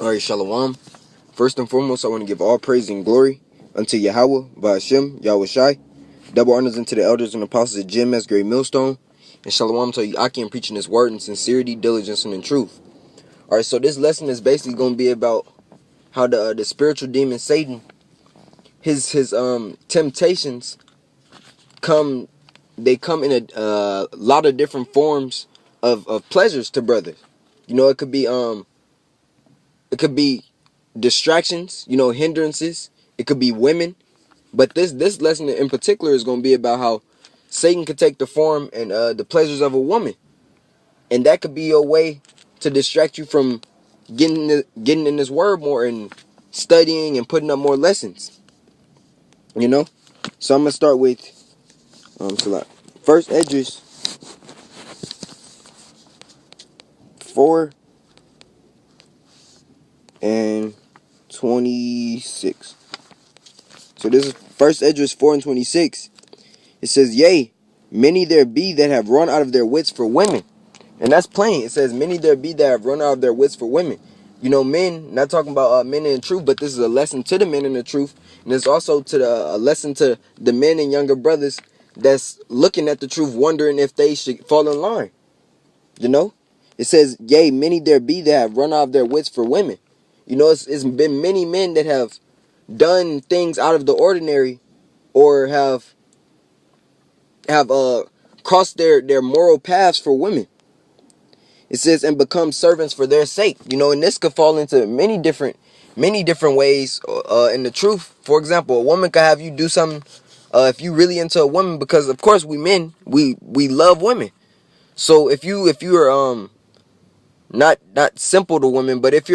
Alright, Shalom. First and foremost, I want to give all praise and glory unto Yahweh, Ba'ashem, Yahweh Shai. Double honors unto the elders and apostles of GMS, Great Millstone. And Shalom to Aki, and preaching his word in sincerity, diligence, and in truth. Alright, so this lesson is basically going to be about how the spiritual demon Satan, his temptations come in a lot of different forms of pleasures to brothers. You know, it could be distractions, hindrances. It could be women. But this lesson in particular is going to be about how Satan could take the form and the pleasures of a woman. And that could be your way to distract you from getting in this word more and studying and putting up more lessons. So I'm going to start with first Esdras 4 and 26. So this is first Esdras 4 and 26. It says, "Yea, many there be that have run out of their wits for women." And that's plain. It says, "Many there be that have run out of their wits for women." Men, not talking about men in the truth, but this is a lesson to the men in the truth. And it's also a lesson to the men and younger brothers that's looking at the truth, wondering if they should fall in line. It says, "Yea, many there be that have run out of their wits for women." It's been many men that have done things out of the ordinary, or have crossed their moral paths for women. It says, "And become servants for their sake." And this could fall into many different ways in the truth. For example, a woman could have you do something if you really into a woman, because of course we men, we love women. So if you're not simple to women, but if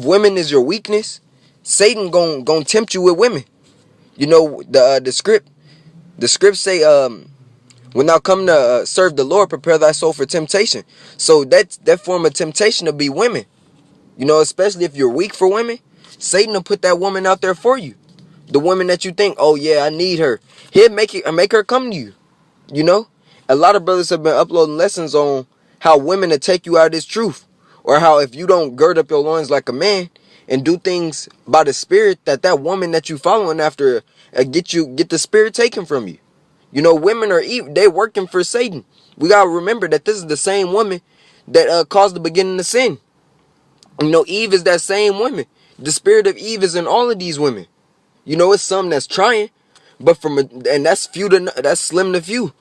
women is your weakness, Satan gon' tempt you with women. The script say, "When thou come to serve the Lord, prepare thy soul for temptation." So that form of temptation will be women. Especially if you're weak for women, Satan will put that woman out there for you. The woman that you think, "Oh yeah, I need her." He'll make her come to you. A lot of brothers have been uploading lessons on how women will take you out of this truth, or how if you don't gird up your loins like a man and do things by the spirit, that woman that you following after get the spirit taken from you. Women are evil. They working for Satan. We gotta remember that this is the same woman that caused the beginning of sin. Eve is that same woman. The spirit of Eve is in all of these women. It's some that's trying, but and that's that's slim to few.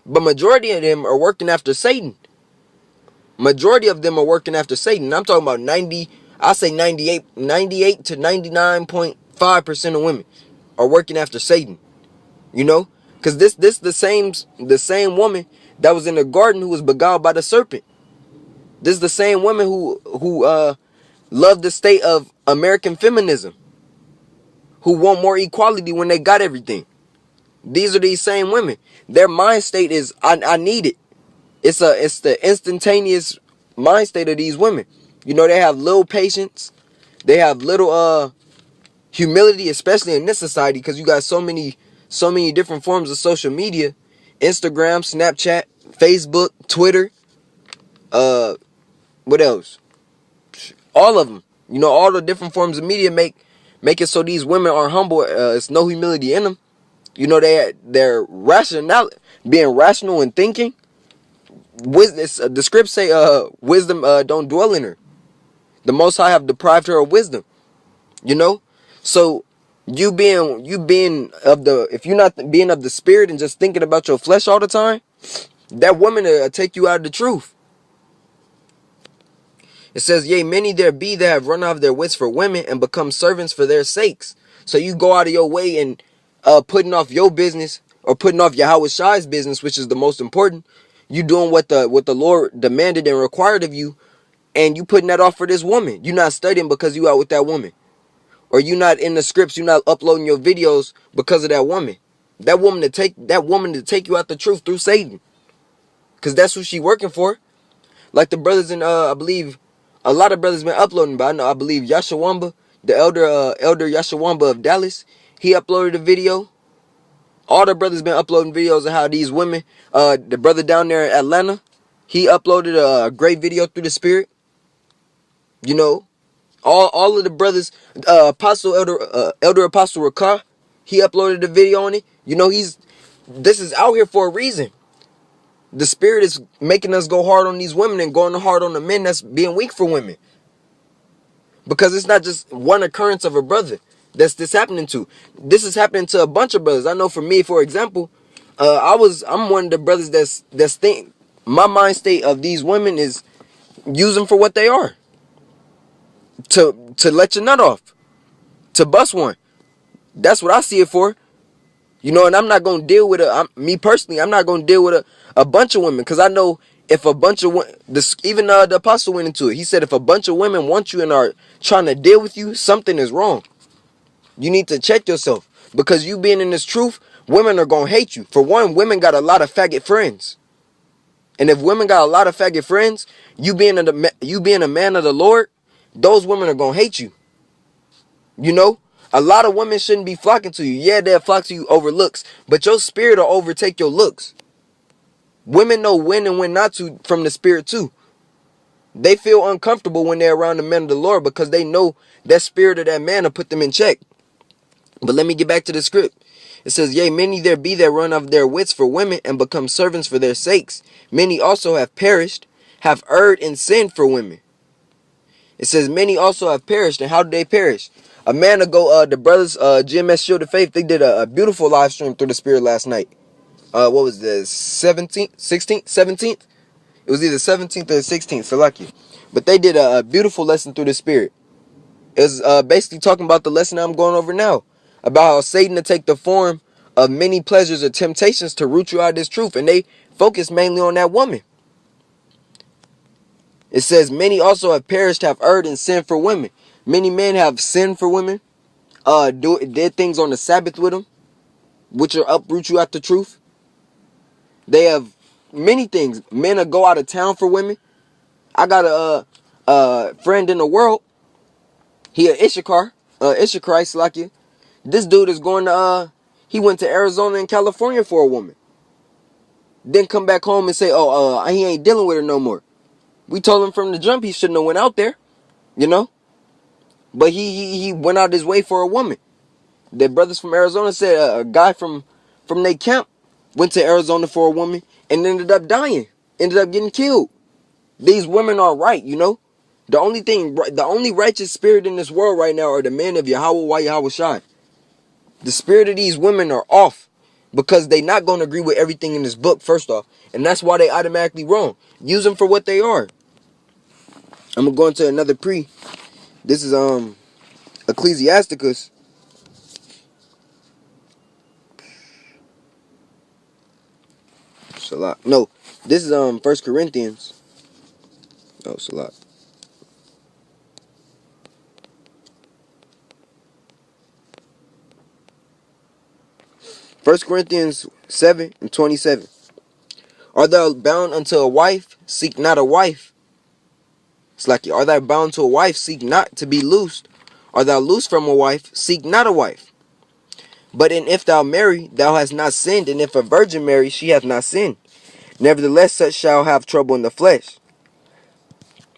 But majority of them are working after Satan. Majority of them are working after Satan. I'm talking about 98 to 99.5% of women are working after Satan. Because this the same woman that was in the garden who was beguiled by the serpent. This is the same woman who loved the state of American feminism, who want more equality when they got everything. These are these same women. Their mind state is, I need it. It's the instantaneous mind state of these women. They have little patience. They have little humility, especially in this society, because you got so many different forms of social media: Instagram, Snapchat, Facebook, Twitter. What else? All of them. All the different forms of media make it so these women are humble. It's no humility in them. They're rational, being rational and thinking. The script say, wisdom don't dwell in her. The Most High have deprived her of wisdom. So you being of the, if you're not being of the spirit and just thinking about your flesh all the time, that woman will take you out of the truth. It says, "Yea, many there be that have run out of their wits for women and become servants for their sakes." So you go out of your way and putting off your business, or putting off Yahweh Shai's business, which is the most important. You doing what the Lord demanded and required of you, and you putting that off for this woman. You're not studying because you out with that woman. Or you not in the scripts, you're not uploading your videos because of that woman. That woman to take you out the truth through Satan. Because that's who she working for. Like the brothers in I believe a lot of brothers been uploading, but I believe Yashawamba, the elder Yashawamba of Dallas, he uploaded a video. All the brothers been uploading videos of how these women, the brother down there in Atlanta, he uploaded a great video through the spirit. All of the brothers, Elder Apostle Rakah, he uploaded a video on it. You know, this is out here for a reason. The spirit is making us go hard on these women and going hard on the men that's being weak for women. Because it's not just one occurrence of a brother that's this happening to. This is happening to a bunch of brothers. I know for me, for example, I'm one of the brothers that's think my mind state of these women is use them for what they are. To let your nut off. To bust one. That's what I see it for. You know, and I'm not going to deal with me personally, I'm not going to deal with a bunch of women. Because I know if a bunch of women, even the apostle went into it. He said if a bunch of women want you and are trying to deal with you, something is wrong. You need to check yourself. Because you being in this truth, women are going to hate you. For one, women got a lot of faggot friends. And if women got a lot of faggot friends, you being a man of the Lord, those women are going to hate you. You know? A lot of women shouldn't be flocking to you. Yeah, they'll flock to you over looks, but your spirit will overtake your looks. Women know when and when not to from the spirit too. They feel uncomfortable when they're around the men of the Lord because they know that spirit of that man will put them in check. But let me get back to the script. It says, yea, many there be that run of their wits for women and become servants for their sakes. Many also have perished, have erred and sinned for women. It says, many also have perished. And how did they perish? A man ago, the brothers, GMS Shield of Faith, they did a beautiful live stream through the Spirit last night. What was the 17th, 16th, 17th? It was either 17th or 16th, so lucky. But they did a beautiful lesson through the Spirit. It was basically talking about the lesson I'm going over now. About how Satan to take the form of many pleasures or temptations to root you out of this truth. And they focus mainly on that woman. It says, many also have perished, have erred and sinned for women. Many men have sinned for women, did things on the Sabbath with them, which will uproot you out the truth. They have many things. Men will go out of town for women. I got a friend in the world. He a Issachar, like you. This dude is going to, he went to Arizona and California for a woman. Then come back home and say, he ain't dealing with her no more. We told him from the jump he shouldn't have went out there, you know. But he went out his way for a woman. The brothers from Arizona said a guy from their camp went to Arizona for a woman and ended up dying. Ended up getting killed. These women are right, you know. The only righteous spirit in this world right now are the men of Yahweh Shai. The spirit of these women are off because they not going to agree with everything in this book, first off. And that's why they automatically wrong. Use them for what they are. I'm going to go into another pre. This is Ecclesiasticus. Salat. No, this is 1 Corinthians. Oh, Salat. 1 Corinthians 7:27. Art thou bound unto a wife? Seek not a wife. It's like, are thou bound to a wife? Seek not to be loosed. Art thou loosed from a wife? Seek not a wife. But if thou marry, thou hast not sinned, and if a virgin marry, she hath not sinned. Nevertheless, such shall have trouble in the flesh.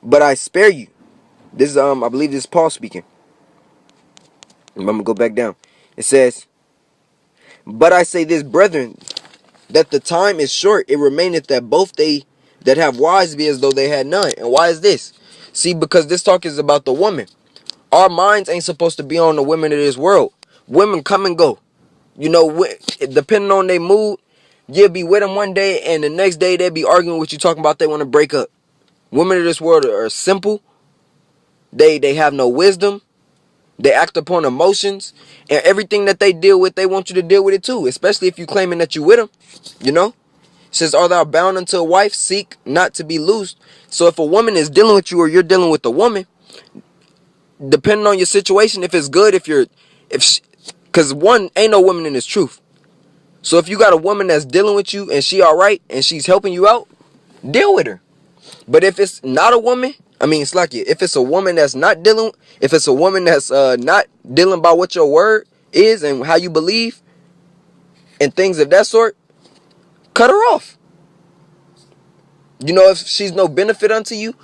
But I spare you. This is I believe this is Paul speaking. I'm gonna go back down. It says, but I say this, brethren, that the time is short, it remaineth that both they that have wives be as though they had none. And why is this? See, because this talk is about the woman. Our minds ain't supposed to be on the women of this world. Women come and go. You know, depending on their mood, you'll be with them one day and the next day they'll be arguing with you, talking about they want to break up. Women of this world are simple. They have no wisdom. They act upon emotions. And everything that they deal with, they want you to deal with it too. Especially if you claiming that you with them. You know? It says, are thou bound unto a wife? Seek not to be loosed. So if a woman is dealing with you or you're dealing with a woman, depending on your situation, if it's good, because one, ain't no woman in this truth. So if you got a woman that's dealing with you and she all right and she's helping you out, deal with her. But if it's not a woman, it's like if it's a woman that's not dealing, if it's a woman that's not dealing by what your word is and how you believe and things of that sort, cut her off. You know, if she's no benefit unto you,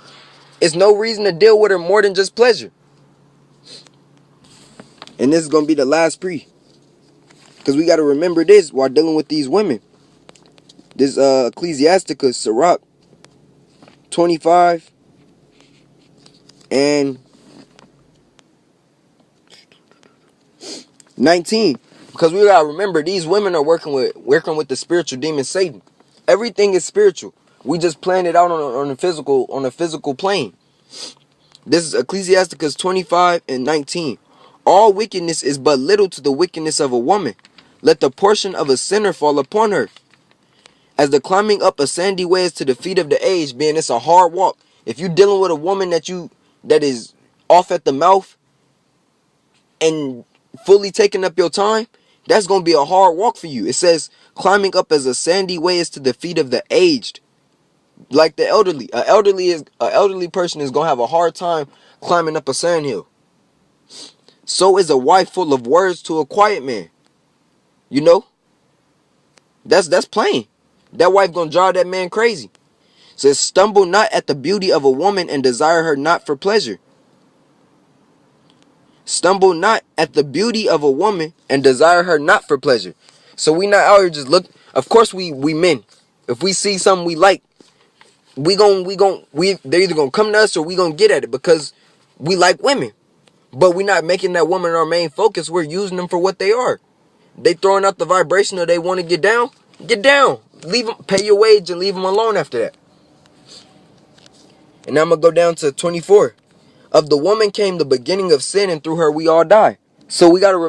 it's no reason to deal with her more than just pleasure. And this is going to be the last pre. Because we got to remember this while dealing with these women. This Ecclesiasticus, Sirach 25 and 19. Because we got to remember, these women are working with the spiritual demon Satan. Everything is spiritual. We just plan it out on a physical plane. This is Ecclesiasticus 25 and 19. All wickedness is but little to the wickedness of a woman. Let the portion of a sinner fall upon her. As the climbing up a sandy way is to the feet of the aged, being it's a hard walk. If you're dealing with a woman that is off at the mouth and fully taking up your time, that's going to be a hard walk for you. It says climbing up as a sandy way is to the feet of the aged. Like the elderly. An elderly person is going to have a hard time climbing up a sandhill. So is a wife full of words to a quiet man. You know? That's plain. That wife going to drive that man crazy. It says, stumble not at the beauty of a woman and desire her not for pleasure. Stumble not at the beauty of a woman and desire her not for pleasure. So we not out here just look. Of course we men. If we see something we like, they're either gonna come to us or we gonna get at it because we like women. But we're not making that woman our main focus. We're using them for what they are. They throwing out the vibration or they want to get down. Get down. Leave them, pay your wage and leave them alone after that. And now I'm going to go down to 24. Of the woman came the beginning of sin, and through her we all die. So we got to